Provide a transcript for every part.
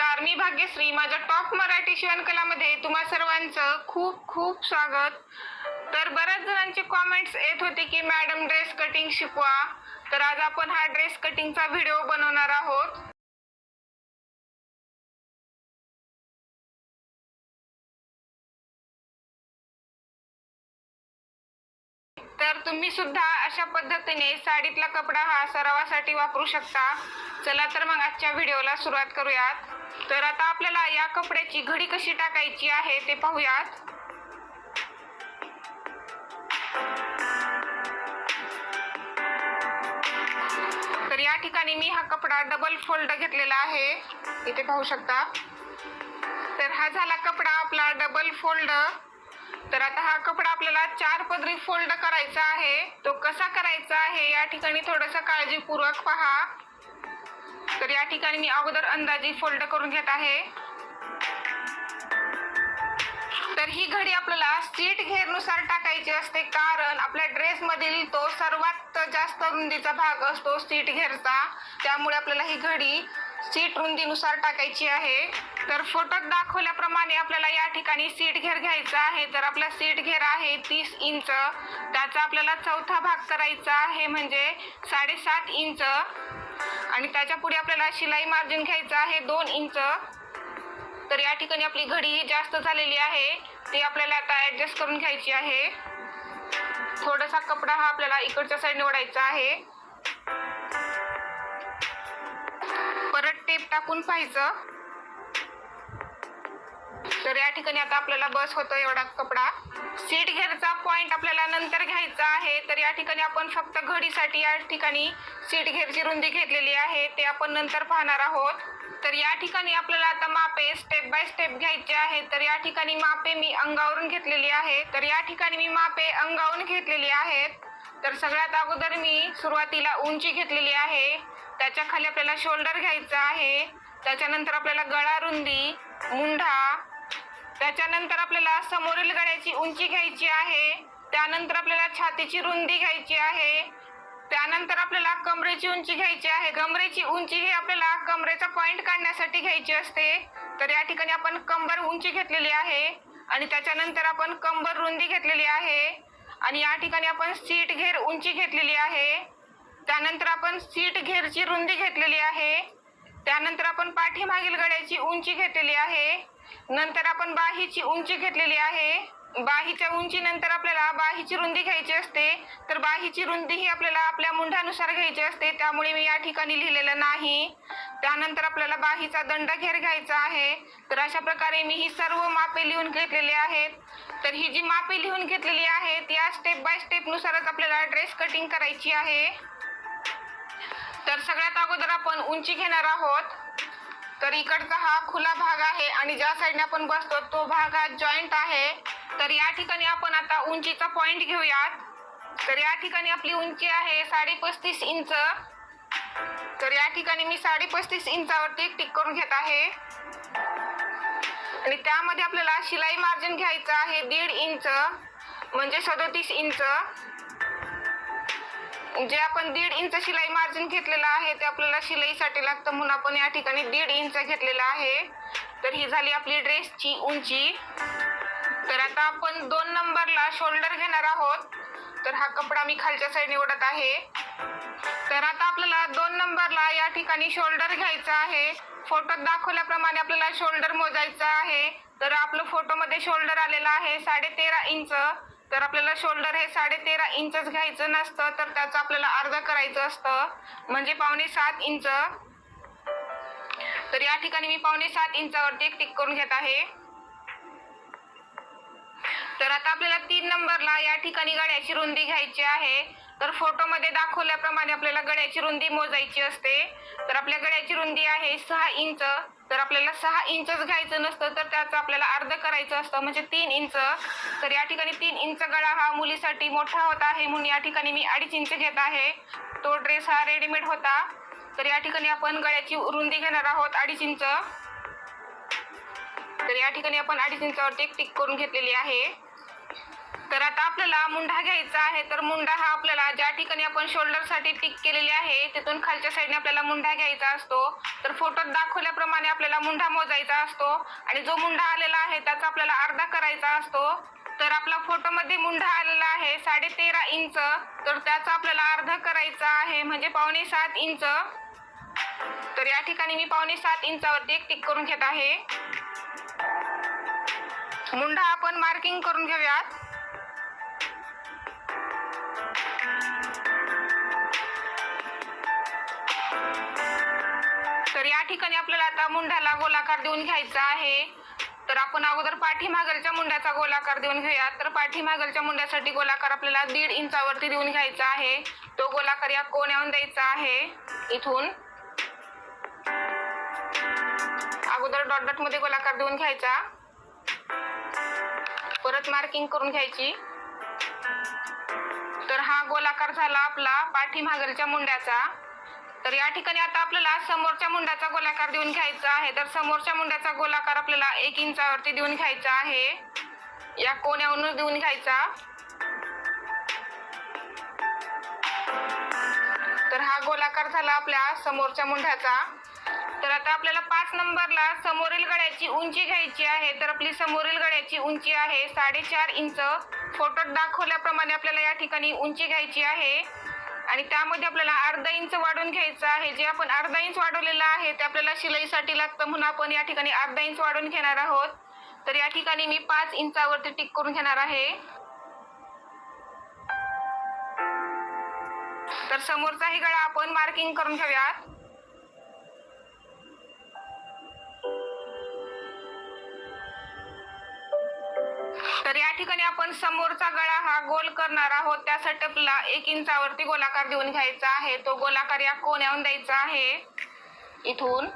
नमस्कार, मी भाग्यश्री. माझ्या टॉप मराठी शिवणकलामध्ये तुम्हा सर्वांचं खूप खूप स्वागत. तर बऱ्याच जणांचे कॉमेंट्स येत होते की मॅडम ड्रेस कटिंग शिकवा. तर आज आपण हा ड्रेस कटिंगचा व्हिडिओ बनवणार आहोत. तर तुम्ही सुद्धा अशा पद्धतीने साडीतला कपडा हा सरावासाठी वापरू शकता. चला तर मग आजच्या व्हिडिओला सुरुवात करूयात. तर आता आपल्याला या कपड्याची घडी कशी टाकायची आहे ते पाहूयात. तर या ठिकाणी मी हा कपडा डबल फोल्ड घेतलेला आहे, इथे पाहू शकता. तर हा झाला कपडा आपला डबल फोल्ड. तर आता हा कपडा आपल्याला 4 पदरी फोल्ड करायचा आहे. तो कसा करायचा आहे या ठिकाणी थोडंसं काळजीपूर्वक पहा. तर या ठिकाणी मी अगोदर अंदाजे फोल्ड करून घेत आहे. तर ही घडी आपल्याला सीट घेरनुसार टाकायची असते, कारण आपल्या ड्रेस मधील तो सर्वात जास्त रुंदीचा भाग असतो सीट घेरचा. त्यामुळे आपल्याला ही घडी सीट रुंदीनुसार टाकायची आहे. तर फोटोत दाखवल्याप्रमाणे आपल्याला या ठिकाणी सीट घेर घ्यायचा आहे. तर आपला सीट घेर आहे 30 इंच. त्याचा आपल्याला चौथा भाग करायचा आहे, म्हणजे 7.5 इंच. आणि त्याच्या पुढे आपल्याला शिलाई मार्जिन घ्यायचं आहे 2 इंच. तर या ठिकाणी आपली घडी जास्त झालेली आहे, ती आपल्याला आता ऍडजस्ट करून घ्यायची आहे. थोडासा कपडा हा आपल्याला इकडच्या साईडने ओढायचा आहे. परत टेप टाकून पाहायचं. तर या ठिकाणी आता आपल्याला बस होतो एवढा कपडा. सीट घेरचा पॉइंट आपल्याला नंतर घ्यायचा आहे. तर या ठिकाणी आपण फक्त घडीसाठी या ठिकाणी सीट घेरची रुंदी घेतलेली आहे, ते आपण नंतर पाहणार आहोत. तर या ठिकाणी आपल्याला आता मापे स्टेप बाय स्टेप घ्यायचे आहे. तर या ठिकाणी मापे मी अंगावरून घेतलेली आहे. तर या ठिकाणी मी मापे अंगावरून घेतलेली आहेत. तर सगळ्यात अगोदर मी सुरुवातीला उंची घेतलेली आहे. त्याच्या खाली आपल्याला शोल्डर घ्यायचा आहे. त्याच्यानंतर आपल्याला गळा रुंदी, मुंढा, त्याच्यानंतर आपल्याला समोरील गळ्याची उंची घ्यायची आहे. त्यानंतर आपल्याला छातीची रुंदी घ्यायची आहे. त्यानंतर आपल्याला कमरेची उंची घ्यायची आहे. कमरेची उंची ही आपल्याला कमरेचा पॉइंट काढण्यासाठी घ्यायची असते. तर या ठिकाणी आपण कंबर उंची घेतलेली आहे आणि त्याच्यानंतर आपण कंबर रुंदी घेतलेली आहे. आणि या ठिकाणी आपण सीट घेर उंची घेतलेली आहे. त्यानंतर आपण सीट घेरची रुंदी घेतलेली आहे. त्यानंतर आपण पाठीमागील गळ्याची उंची घेतलेली आहे. नंतर आपण बाहीची उंची घेतलेली आहे. बाहीच्या उंची नंतर आपल्याला बाहीची रुंदी घ्यायची असते. तर बाहीची रुंदी ही आपल्याला आपल्या मुंढ्यानुसार घ्यायची असते, त्यामुळे मी या ठिकाणी लिहिलेलं नाही. त्यानंतर आपल्याला बाहीचा दंड घेर घ्यायचा आहे. तर अशा प्रकारे मी ही सर्व मापे लिहून घेतलेली आहेत. तर ही जी मापे लिहून घेतलेली आहेत या स्टेप बाय स्टेप नुसारच आपल्याला ड्रेस कटिंग करायची आहे. तर सगळ्यात अगोदर आपण उंची घेणार आहोत. तर इकडचा हा खुला भाग आहे आणि ज्या साईडने आपण बसतो तो भाग हा जॉईंट आहे. तर या ठिकाणी आपण आता उंचीचा पॉइंट घेऊयात. तर या ठिकाणी आपली उंची आहे 35.5 इंच. तर या ठिकाणी मी 35.5 इंचावरती टिक करून घेत आहे. आणि त्यामध्ये आपल्याला शिलाई मार्जिन घ्यायचं आहे 1.5 इंच, म्हणजे 37 इंच. जे आपण 1.5 इंच शिलाई मार्जिन घेतलेलं आहे ते आपल्याला शिलाईसाठी लागतं, म्हणून आपण या ठिकाणी 1.5 इंच घेतलेलं आहे. तर ही झाली आपली ड्रेसची उंची. तर आता आपण 2 नंबरला शोल्डर घेणार आहोत. तर हा कपडा मी खालच्या साईडने ओढत आहे. तर आता आपल्याला 2 नंबरला या ठिकाणी शोल्डर घ्यायचा आहे. फोटोत दाखवल्याप्रमाणे आपल्याला शोल्डर मोजायचा आहे. तर आपलं फोटोमध्ये शोल्डर आलेला आहे 13.5 इंच. तर आपल्याला शोल्डर हे 13.5 इंचच घ्यायचं नसतं, तर त्याचं आपल्याला अर्ध करायचं असतं, म्हणजे 6.25 इंच. तर या ठिकाणी मी 6.25 इंचावरती एक टिक करून घेत आहे. तर आता आपल्याला 3 नंबरला या ठिकाणी गळ्याची रुंदी घ्यायची आहे. तर फोटोमध्ये दाखवल्याप्रमाणे आपल्याला गळ्याची रुंदी मोजायची असते. तर आपल्या गळ्याची रुंदी आहे 6 इंच. तर आपल्याला 6 इंचच घ्यायचं नसतं, तर त्याचं आपल्याला अर्ध करायचं असतं, म्हणजे 3 इंच. तर या ठिकाणी 3 इंच गळा हा मुलीसाठी मोठा होत आहे, म्हणून या ठिकाणी मी 2.5 इंच घेत आहे. तो ड्रेस हा रेडीमेड होता. तर या ठिकाणी आपण गळ्याची रुंदी घेणार आहोत 2.5 इंच. तर या ठिकाणी आपण 2.5 इंचावरती एक टिक करून घेतलेली आहे. तर आता आपल्याला मुंढा घ्यायचा आहे. तर मुंढा हा आपल्याला ज्या ठिकाणी आपण शोल्डरसाठी टिक केलेली आहे तिथून खालच्या साईडने आपल्याला मुंढा घ्यायचा असतो. तर फोटोत दाखवल्याप्रमाणे आपल्याला मुंढा मोजायचा असतो आणि जो मुंढा आलेला आहे त्याचा आपल्याला अर्धा करायचा असतो. तर आपला फोटोमध्ये मुंढा आलेला आहे 13.5 इंच. तर त्याचा आपल्याला अर्धा करायचा आहे म्हणजे 6.25 इंच. तर या ठिकाणी मी 6.25 इंचावरती एक टिक करून घेत आहे. मुंढा आपण मार्किंग करून घेऊयात. तर या ठिकाणी आपल्याला आता मुंढ्याला गोलाकार देऊन घ्यायचा आहे. तर आपण अगोदर पाठीमागलच्या मुंड्याचा गोलाकार देऊन घेऊया. तर पाठीमागलच्या मुंड्यासाठी गोलाकार आपल्याला 1.5 इंचावरती देऊन घ्यायचा आहे. तो गोलाकार या कोण्याहून द्यायचा आहे. इथून अगोदर डॉट डॉट मध्ये गोलाकार देऊन घ्यायचा, परत मार्किंग करून घ्यायची. तर हा गोलाकार झाला आपला पाठीमागलच्या मुंड्याचा. तर या ठिकाणी आता आपल्याला समोरच्या मुंड्याचा गोलाकार देऊन घ्यायचा आहे. तर समोरच्या मुंड्याचा गोलाकार आपल्याला 1 इंचावरती देऊन घ्यायचा आहे. या कोण्यावरून देऊन घ्यायचा. तर हा गोलाकार झाला आपल्या समोरच्या मुंड्याचा. तर आता आपल्याला 5 नंबरला समोरील गळ्याची उंची घ्यायची आहे. तर आपली समोरील गळ्याची उंची आहे 4.5 इंच. फोटोत दाखवल्याप्रमाणे आपल्याला या ठिकाणी उंची घ्यायची आहे आणि त्यामध्ये आपल्याला अर्धा इंच वाढवून घ्यायचं आहे. जे आपण अर्धा इंच वाढवलेलं आहे ते आपल्याला शिलाईसाठी लागतं म्हणून आपण या ठिकाणी अर्धा इंच वाढवून घेणार आहोत. तर या ठिकाणी मी 5 इंचावरती टिक करून घेणार आहे. तर समोरचाही गळा आपण मार्किंग करून घेऊयात. तर या ठिकाणी आपण समोरचा गळा हा गोल करणार आहोत. त्यासाठी आपल्याला 1 इंचावरती गोलाकार देऊन घ्यायचा आहे. तो गोलाकार या कोण्याहून द्यायचा आहे इथून.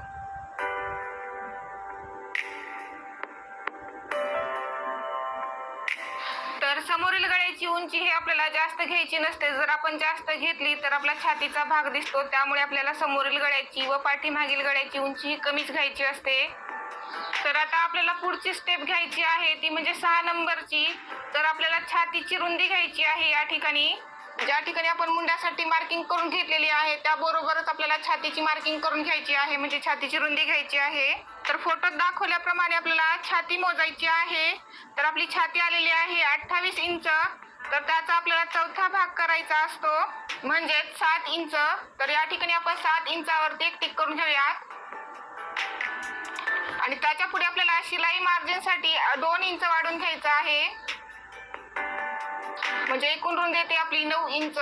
तर समोरील गळ्याची उंची ही आपल्याला जास्त घ्यायची नसते. जर आपण जास्त घेतली तर आपला छातीचा भाग दिसतो. त्यामुळे आपल्याला समोरील गळ्याची व पाठीमागील गळ्याची उंची ही कमीच घ्यायची असते. तर आता आपल्याला पुढची स्टेप घ्यायची आहे ती म्हणजे 6 नंबरची. तर आपल्याला छातीची रुंदी घ्यायची आहे. या ठिकाणी ज्या ठिकाणी आपण मुंड्यासाठी मार्किंग करून घेतलेली आहे त्याबरोबरच आपल्याला छातीची मार्किंग करून घ्यायची आहे म्हणजे छातीची रुंदी घ्यायची आहे. तर फोटोत दाखवल्याप्रमाणे आपल्याला छाती मोजायची आहे. तर आपली छाती आलेली आहे 28 इंच. तर त्याचा आपल्याला चौथा भाग करायचा असतो म्हणजे 7 इंच. तर या ठिकाणी आपण 7 इंचावरती एक टिक करून घेऊयात आणि त्याच्या पुढे आपल्याला शिलाई मार्जिनसाठी 2 इंच वाढवून घ्यायचं आहे म्हणजे एकूण रुंदी येते आपली 9 इंच.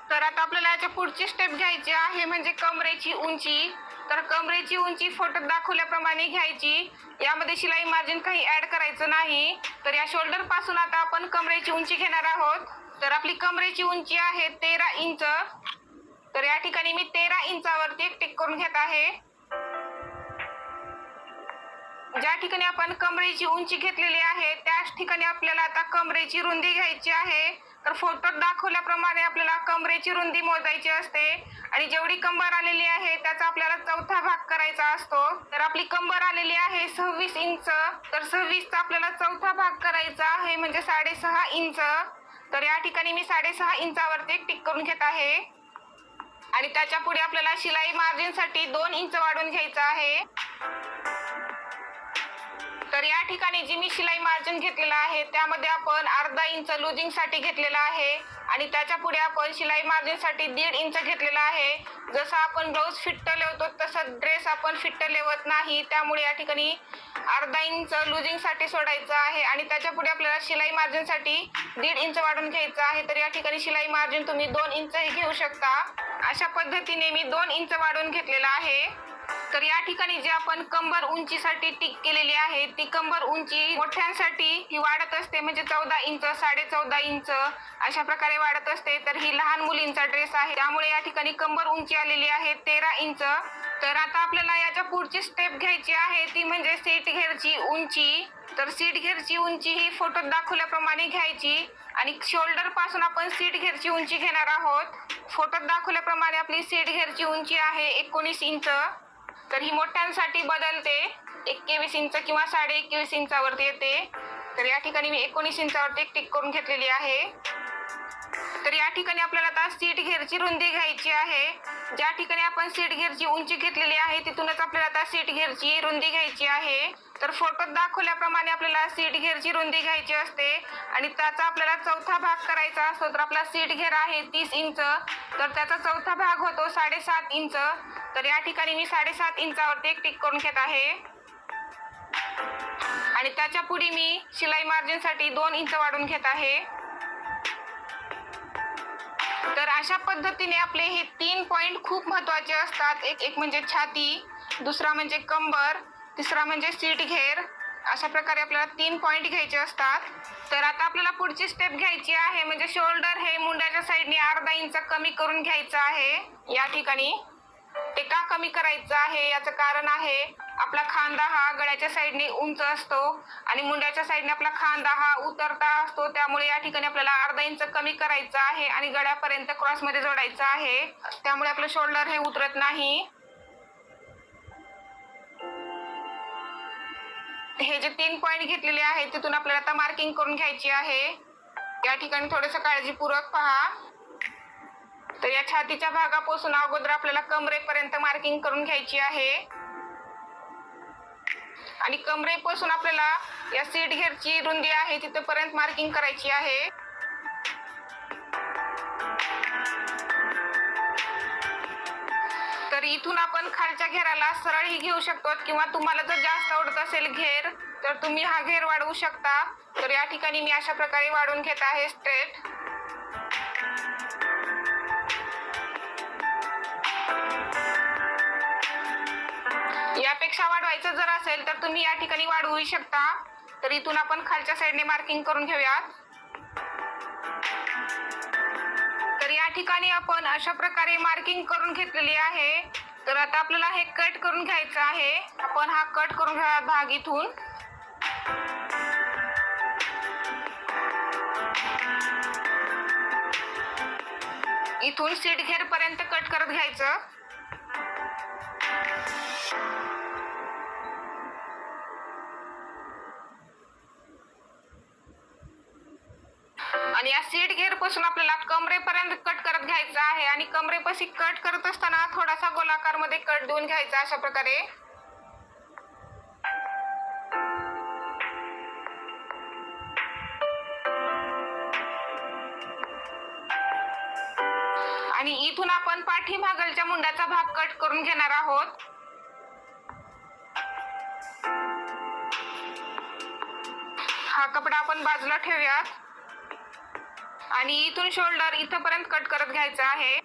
तर आता आपल्याला याच्या पुढची स्टेप घ्यायची आहे म्हणजे कमरेची उंची. तर कमरेची उंची फोटोत दाखवल्याप्रमाणे घ्यायची. यामध्ये शिलाई मार्जिन काही ऍड करायचं नाही. तर या शोल्डर पासून आता आपण कमरेची उंची घेणार आहोत. तर आपली कमरेची उंची आहे 13 इंच. तर या ठिकाणी मी 13 इंचावरती एक टिक करून घेत आहे. ज्या ठिकाणी आपण कमरेची उंची घेतलेली आहे त्याच ठिकाणी आपल्याला आता कमरेची रुंदी घ्यायची आहे. तर फोटोत दाखवल्याप्रमाणे आपल्याला कमरेची रुंदी मोजायची असते आणि जेवढी कंबर आलेली आहे त्याचा आपल्याला चौथा भाग करायचा असतो. तर आपली कंबर आलेली आहे 26 इंच. तर 26चा आपल्याला चौथा भाग करायचा आहे म्हणजे 6.5 इंच. तर या ठिकाणी मी 6.5 इंचावरती एक टिक करून घेत आहे आणि त्याच्या पुढे आपल्याला शिलाई मार्जिनसाठी 2 इंच वाढवून घ्यायचं आहे. तर या ठिकाणी जी मी शिलाई मार्जिन घेतलेला आहे त्यामध्ये आपण अर्धा इंच लुजिंग साठी घेतलेला आहे आणि त्याच्या पुढे आपण शिलाई मार्जिन साठी 1.5 इंच घेतलेला आहे. जसं आपण ब्लाऊज फिट्ट लेवतो तसं ड्रेस आपण फिट्ट लेवत नाही. त्यामुळे या ठिकाणी अर्धा इंच लुजिंग साठी सोडायचं आहे आणि त्याच्या पुढे आपल्याला शिलाई मार्जिन साठी 1.5 इंच वाढवून घ्यायचं आहे. तर या ठिकाणी शिलाई मार्जिन तुम्ही 2 इंचही घेऊ शकता. अशा पद्धतीने मी 2 इंच वाढवून घेतलेला आहे. तर या ठिकाणी जे आपण कंबर उंचीसाठी टिक केलेली आहे ती कंबर उंची मोठ्यांसाठी ही वाढत असते म्हणजे 14 इंच 14.5 इंच अशा प्रकारे वाढत असते. तर ही लहान मुलींचा ड्रेस आहे त्यामुळे या ठिकाणी कंबर उंची आलेली आहे 13 इंच. तर आता आपल्याला याच्या पुढची स्टेप घ्यायची आहे ती म्हणजे सीट घेरची उंची. तर सीट घेरची उंची ही फोटोत दाखवल्याप्रमाणे घ्यायची आणि शोल्डर पासून आपण सीट घेरची उंची घेणार आहोत. फोटोत दाखवल्याप्रमाणे आपली सीट घेरची उंची आहे 19 इंच. तर ही मोठ्यांसाठी बदलते 21 इंच किंवा 21.5 इंचावरती येते. तर या ठिकाणी मी 19 इंचावरती एक टिक करून घेतलेली आहे. तर या ठिकाणी आपल्याला आता सीट घेरची रुंदी घ्यायची आहे. ज्या ठिकाणी आपण सीट घेरची उंची घेतलेली आहे तिथूनच आपल्याला आता सीट घेरची रुंदी घ्यायची आहे. तर फोटोत दाखवल्याप्रमाणे आपल्याला सीट घेरची रुंदी घ्यायची असते आणि त्याचा आपल्याला चौथा भाग करायचा असतो. तर आपला सीट घेर आहे 30 इंच, तर त्याचा चौथा भाग होतो 7.5 इंच. तर या ठिकाणी मी 7.5 इंचावरती एक टिक करून घेत आहे आणि त्याच्या पुढे मी शिलाई मार्जिनसाठी 2 इंच वाढवून घेत आहे. तर अशा पद्धतीने आपले हे 3 पॉइंट खूप महत्त्वाचे असतात. एक म्हणजे छाती, दुसरा म्हणजे कंबर, तिसरा म्हणजे सीट घेर. अशा प्रकारे आपल्याला 3 पॉइंट घ्यायचे असतात. तर आता आपल्याला पुढची स्टेप घ्यायची आहे म्हणजे शोल्डर हे मुंड्याच्या साईडने अर्धा इंच कमी करून घ्यायचं आहे. या ठिकाणी ते का कमी करायचं आहे याचं कारण आहे आपला खांदा हा गळ्याच्या साईडने उंच असतो आणि मुंड्याच्या साईडने आपला खांदा हा उतरता असतो. त्यामुळे या ठिकाणी आपल्याला अर्धा इंच कमी करायचं आहे आणि गळ्यापर्यंत क्रॉसमध्ये जोडायचं आहे. त्यामुळे आपलं शोल्डर हे उतरत नाही. हे जे 3 पॉइंट घेतलेले आहेत तिथून आपल्याला आता मार्किंग करून घ्यायची आहे. या ठिकाणी थोडंसं काळजीपूर्वक पहा. तर या छातीच्या भागापासून अगोदर आपल्याला कमरेपर्यंत मार्किंग करून घ्यायची आहे आणि कमरेपासून आपल्याला या सीट घेरची रुंदी आहे तिथपर्यंत मार्किंग करायची आहे. तर इथून आपण खालच्या घेराला सरळही घेऊ शकतो किंवा तुम्हाला जर जास्त आवडत असेल घेर तर तुम्ही हा घेर वाढवू शकता. तर या ठिकाणी मी अशा प्रकारे वाढवून घेत आहे स्ट्रेट. यापेक्षा वाढवायचं जर असेल तर तुम्ही या ठिकाणी वाढवू शकता. तर इथून आपण खालच्या साईडने मार्किंग करून घेऊयात. तर या ठिकाणी आपण अशा प्रकारे मार्किंग करून घेतलेली आहे. तर आता आपल्याला हे कट करून घ्यायचं आहे. आपण हा कट करून घ्या भाग इथून. इथून सीट घेर पर्यंत कट करत घ्यायचं. आणि या सीट घेर पासून आपल्याला कमरेपर्यंत कट करत घ्यायचं आहे आणि कमरेपाशी कट करत असताना थोडासा गोलाकार मध्ये कट देऊन घ्यायचा अशा प्रकारे. आणि इथून आपण पाठीमागलच्या मुंड्याचा भाग कट करून घेणार आहोत. हा कपडा आपण बाजूला ठेवूयात आणि इथून शोल्डर इथपर्यंत कट करत घ्यायचं आहे.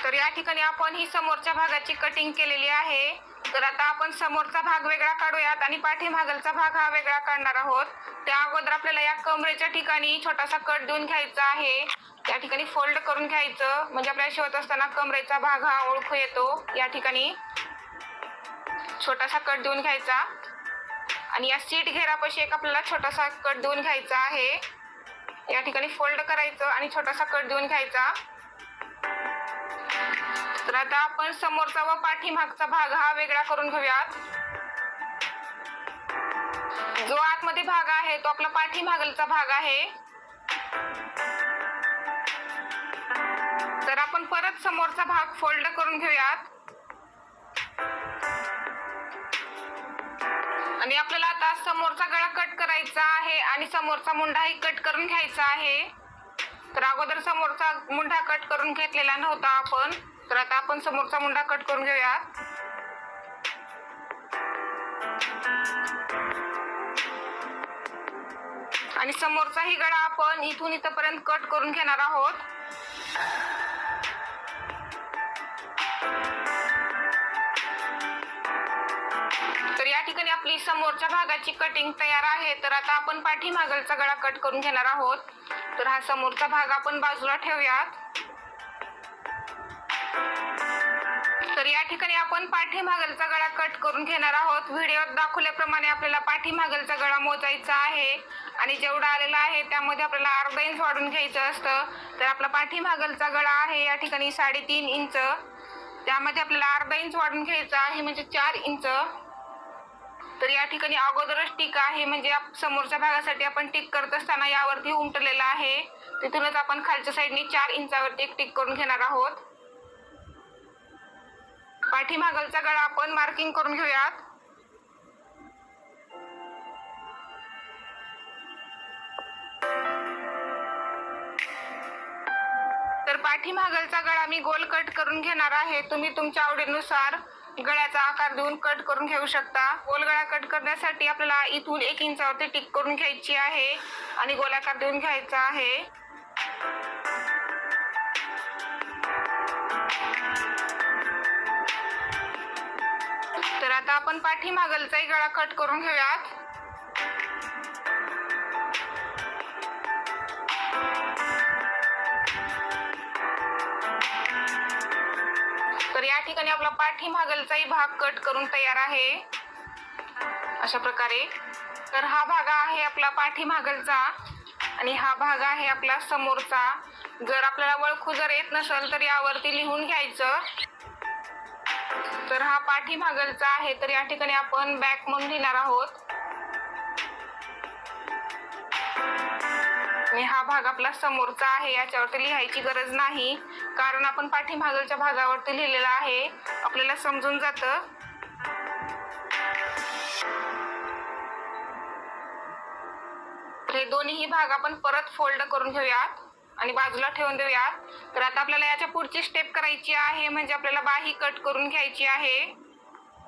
तर या ठिकाणी आपण ही समोरच्या भागाची कटिंग केलेली आहे. तर आता आपण समोरचा भाग वेगळा काढूयात आणि पाठीमागलचा भाग हा वेगळा काढणार आहोत. त्या अगोदर आपल्याला या कमरेच्या ठिकाणी छोटासा कट देऊन घ्यायचा आहे. या ठिकाणी फोल्ड करून घ्यायचं म्हणजे आपल्याला शिवत असताना कमरेचा भाग हा ओळखू येतो. या ठिकाणी छोटासा कट देऊन घ्यायचा आणि या सीट घेरापाशी एक आपल्याला छोटासा कट देऊन घ्यायचा आहे. या ठिकाणी फोल्ड करायचं आणि छोटासा कट देऊन घ्यायचा. तर आता आपण समोरचा व पाठीमागचा भाग हा वेगळा करून घेऊयात. जो आतमध्ये भाग आहे तो आपला पाठीमागलचा भाग आहे. तर आपण परत समोरचा भाग फोल्ड करून घेऊयात आणि आपल्याला आता समोरचा गळा कट करायचा आहे आणि समोरचा मुंडाही कट करून घ्यायचा आहे. तर अगोदर समोरचा मुंडा कट करून घेतलेला नव्हता आपण. तर आता आपण समोरचा मुंडा कट करून घेऊया. आणि समोरचाही गळा आपण इथून इथपर्यंत कट करून घेणार आहोत. तर या ठिकाणी आपली समोरच्या भागाची कटिंग तयार आहे. तर आता आपण पाठीमागलचा गळा कट करून घेणार आहोत. तर हा समोरचा भाग आपण बाजूला ठेवूयात. तर या ठिकाणी आपण पाठीमागलचा गळा कट करून घेणार आहोत. व्हिडिओत दाखवल्याप्रमाणे आपल्याला पाठीमागलचा गळा मोजायचा आहे आणि जेवढा आलेला आहे त्यामध्ये आपल्याला अर्धा इंच वाढून घ्यायचं असतं. तर आपला पाठीमागलचा गळा आहे या ठिकाणी 3.5 इंच. त्यामध्ये आपल्याला अर्धा इंच वाढून घ्यायचा आहे म्हणजे 4 इंच. तर या ठिकाणी अगोदरच टिक आहे म्हणजे समोरच्या भागासाठी आपण टिक करत असताना यावरती उमटलेला आहे, तिथूनच आपण खालच्या साईडने 4 इंचावरती एक टिक करून घेणार आहोत. पाठीमागलचा गळा आपण मार्किंग करून घेऊयात. तर पाठीमागलचा गळा मी गोल कट करून घेणार आहे. तुम्ही तुमच्या आवडीनुसार गळ्याचा आकार देऊन कट करून घेऊ शकता. गोल गळा कट करण्यासाठी आपल्याला इथून 1 इंचावरती टिक करून घ्यायची आहे आणि गोलाकार देऊन घ्यायचा आहे. तर आता आपण पाठीमागलचाही गळा कट करून घेऊयात. तर या ठिकाणी आपला पाठीमागलचाही भाग कट करून तयार आहे अशा प्रकारे. तर हा भाग आहे आपला पाठीमागलचा आणि हा भाग आहे आपला समोरचा. जर आपल्याला ओळखू येत नसेल तर यावरती लिहून घ्यायचं. तर हा पाठीमागलचा आहे, तर या ठिकाणी आपण बॅक म्हणून लिहिणार आहोत आणि हा भाग आपला समोरचा आहे. याच्यावरती लिहायची गरज नाही कारण आपण पाठीमागलच्या भागावरती लिहिलेला आहे, आपल्याला समजून जातं. हे दोन्ही भाग आपण परत फोल्ड करून घेऊयात आणि बाजूला ठेवून देऊयात. तर आता आपल्याला याच्या पुढची स्टेप करायची आहे म्हणजे आपल्याला बाही कट करून घ्यायची आहे.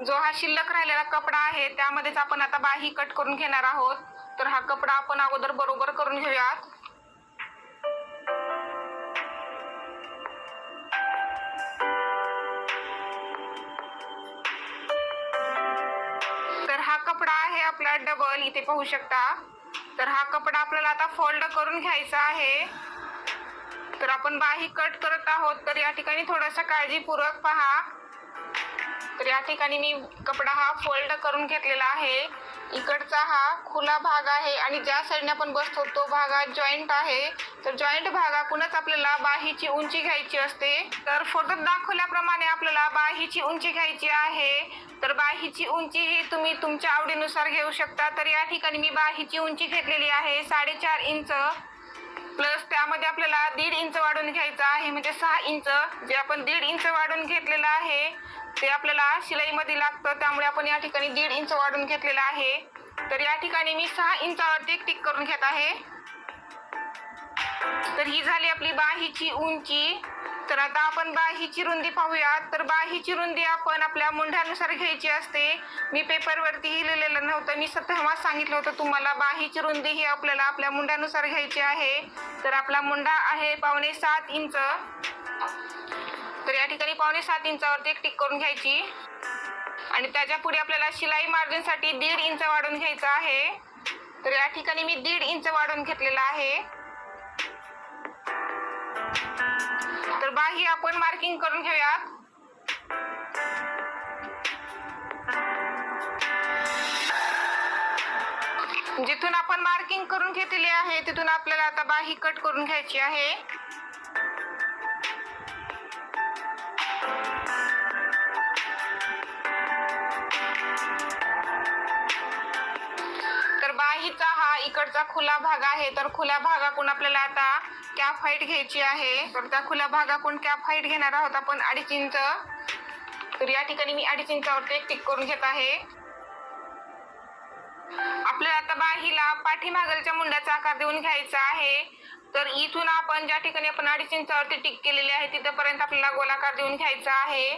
जो हा शिल्लक राहिलेला कपडा आहे त्यामध्येच आपण आता बाही कट करून घेणार आहोत. तर हा कपडा आपण अगोदर बरोबर करून घेऊयात. तर हा कपडा आहे आपला डबल, इथे पाहू शकता. तर हा कपडा आपल्याला आता फोल्ड करून घ्यायचा आहे. तर आपण बाही कट करत आहोत, तर या ठिकाणी थोडासा काळजीपूर्वक पहा. तर या ठिकाणी मी कपडा हा फोल्ड करून घेतलेला आहे. इकडचा हा खुला भाग आहे आणि ज्या साईडने आपण बसतो तो भाग हा जॉईंट आहे. तर जॉईंट भागातूनच आपल्याला बाहीची उंची घ्यायची असते. तर फोटोत दाखवल्याप्रमाणे आपल्याला बाहीची उंची घ्यायची आहे. तर बाहीची उंची ही तुम्ही तुमच्या आवडीनुसार घेऊ शकता. तर या ठिकाणी मी बाहीची उंची घेतलेली आहे 4.5 इंच, प्लस त्यामध्ये आपल्याला 1.5 इंच वाढून घ्यायचं आहे म्हणजे 6 इंच. जे आपण 1.5 इंच वाढून घेतलेलं आहे ते आपल्याला शिलाईमध्ये लागतं, त्यामुळे आपण या ठिकाणी 1.5 इंच वाढून घेतलेलं आहे. तर या ठिकाणी मी 6 इंचावरती एक टिक करून घेत आहे. तर ही झाली आपली बाहीची उंची. तर आता आपण बाहीची रुंदी पाहूयात. तर बाहीची रुंदी आपण आपल्या मुंढ्यानुसार घ्यायची असते. मी पेपरवरतीही लिहिलेलं नव्हतं, मी तेव्हाच सांगितलं होतं तुम्हाला बाहीची रुंदी ही आपल्याला आपल्या मुंढ्यानुसार घ्यायची आहे. तर आपला मुंढा आहे 7.25 इंच. तर या ठिकाणी 7.25 इंचावरती एक टिक करून घ्यायची आणि त्याच्या पुढे आपल्याला शिलाई मार्जिनसाठी 1.5 इंच वाढून घ्यायचं आहे. तर या ठिकाणी मी 1.5 इंच वाढून घेतलेला आहे. तर बाही आपण मार्किंग करून घेऊयात. जिथून आपण मार्किंग करून घेतलेली आहे तिथून आपल्याला आता बाही कट करून घ्यायची आहे. तर बाहीचा हा इकडचा खुला भाग आहे. तर खुल्या भागातून आपल्याला आता कॅप हाईट घ्यायची आहे. तर त्या खुल्या भागातून कॅप हाईट घेणार आहोत आपण 2.5 इंच. तर या ठिकाणी मी 2.5 इंचावरती एक टिक करून घेत आहे. आपल्याला आता बाहीला पाठीमागलच्या मुंड्याचा आकार देऊन घ्यायचा आहे. तर इथून आपण ज्या ठिकाणी आपण 2.5 इंचावरती टिक केलेली आहे तिथपर्यंत आपल्याला गोलाकार देऊन घ्यायचा आहे.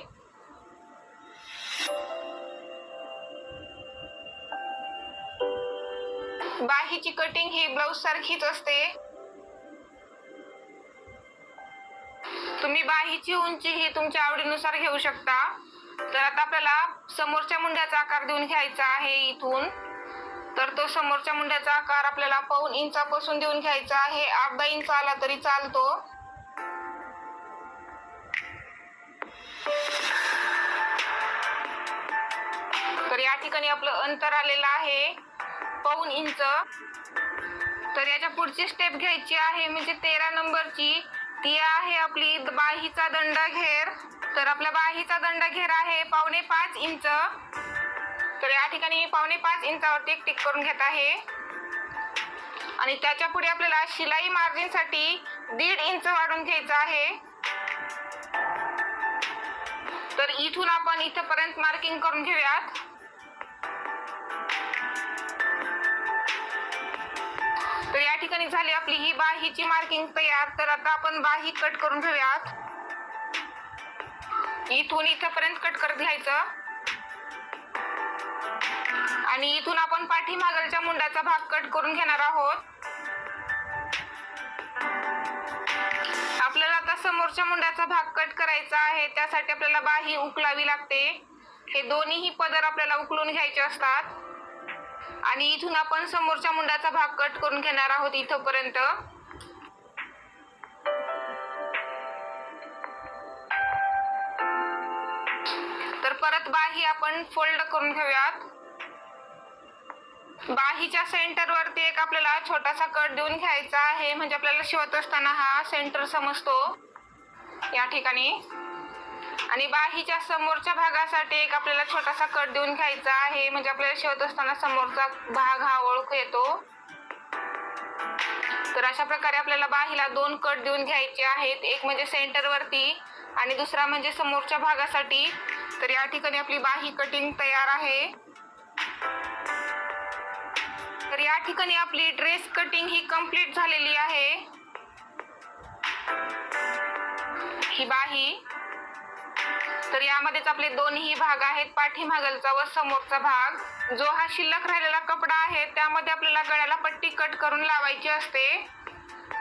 बाहीची कटिंग ही ब्लाउज सारखीच असते. तुम्ही बाहीची उंची ही तुमच्या आवडीनुसार घेऊ शकता. तर आता आपल्याला समोरच्या मुंड्याचा आकार देऊन घ्यायचा आहे इथून. तर तो समोरच्या मुंड्याचा आकार आपल्याला 1.25 इंचापासून देऊन घ्यायचा आहे. अर्धा इंच आला तरी चालतो. तर या ठिकाणी आपलं अंतर आलेलं आहे 1.25 इंच. तर याच्या पुढची स्टेप घ्यायची आहे म्हणजे 13 नंबरची. ती आहे आपली बाहीचा दंड घेर. तर आपला बाहीचा दंड घेर आहे 5.25 इंच. तर या ठिकाणी 5.25 इंचावरती एक टिक करून घेत आहे. आणि त्याच्या पुढे आपल्याला शिलाई मार्जिन साठी 1.5 इंच वाढवून घ्यायचं आहे. तर इथून आपण इथपर्यंत मार्किंग करून घेऊयात. तर या ठिकाणी झाली आपली ही बाहीची मार्किंग तयार. तर आता आपण बाही कट करून घेऊयात. इथून इथपर्यंत कट करत घ्यायचं. आणि इथून आपण पाठीमागच्या मुंडाचा भाग कट करून घेणार आहोत. आपल्याला आता समोरच्या मुंडाचा भाग कट करायचा आहे. त्यासाठी आपल्याला बाही उकलावी लागते. हे दोन्हीही पदर आपल्याला उकलून घ्यायचे असतात. आणि इथून आपण समोरच्या मुंडाचा भाग कट करून घेणार आहोत इथपर्यंत. तर परत बाही आपण फोल्ड करून घेऊयात. बाहीच्या सेंटर वरती एक आपल्याला छोटासा कट देऊन घ्यायचा आहे. म्हणजे आपल्याला शिवत असताना हा सेंटर समजतो या ठिकाणी. आणि बाहीच्या समोरच्या भागासाठी एक आपल्याला छोटासा कट देऊन घ्यायचा आहे. म्हणजे आपल्याला शिवत असताना समोरचा भाग हा ओळखू येतो. तर अशा प्रकारे आपल्याला बाहीला 2 कट देऊन घ्यायचे आहेत. एक म्हणजे सेंटर वरती आणि दुसरा म्हणजे समोरच्या भागासाठी. तर या ठिकाणी आपली बाही कटिंग तयार आहे. तर या ठिकाणी आपली ड्रेस कटिंग ही कंप्लीट झालेली आहे. ही बाही. तर यामध्येच आपले दोन्ही भाग आहेत, पाठीमागलचा व समोरचा भाग. जो हा शिल्लक राहिलेला कपडा आहे त्यामध्ये आपल्याला गळ्याला पट्टी कट करून लावायची असते.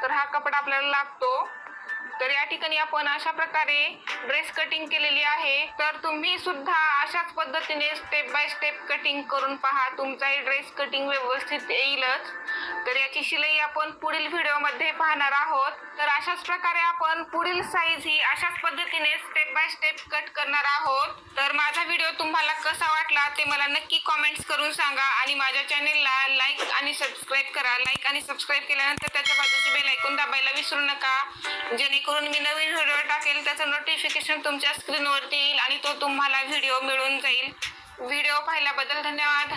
तर हा कपडा आपल्याला लागतो. तर या ठिकाणी आपण अशा प्रकारे ड्रेस कटिंग केलेली आहे. तर तुम्ही सुद्धा अशाच पद्धतीने स्टेप बाय स्टेप कटिंग करून पहा. तुमचा ड्रेस कटिंग व्यवस्थित येईलच. तर याची शिलाई आपण पुढील व्हिडिओमध्ये पाहणार आहोत. तर अशाच प्रकारे आपण पुढील साईज ही अशाच पद्धतीने स्टेप बाय स्टेप कट करणार आहोत. तर माझा व्हिडिओ तुम्हाला कसा वाटला ते मला नक्की कॉमेंट्स करून सांगा. आणि माझ्या चॅनेलला लाईक आणि सबस्क्राईब करा. लाईक आणि सबस्क्राईब केल्यानंतर त्याच्या बाजूची बेल आयकॉन दाबायला विसरू नका. जेणेकरून मी नवीन व्हिडिओ टाकेल त्याचं नोटिफिकेशन तुमच्या स्क्रीनवरती येईल आणि तो तुम्हाला व्हिडिओ मिळून जाईल. व्हिडिओ पाहिल्याबद्दल धन्यवाद.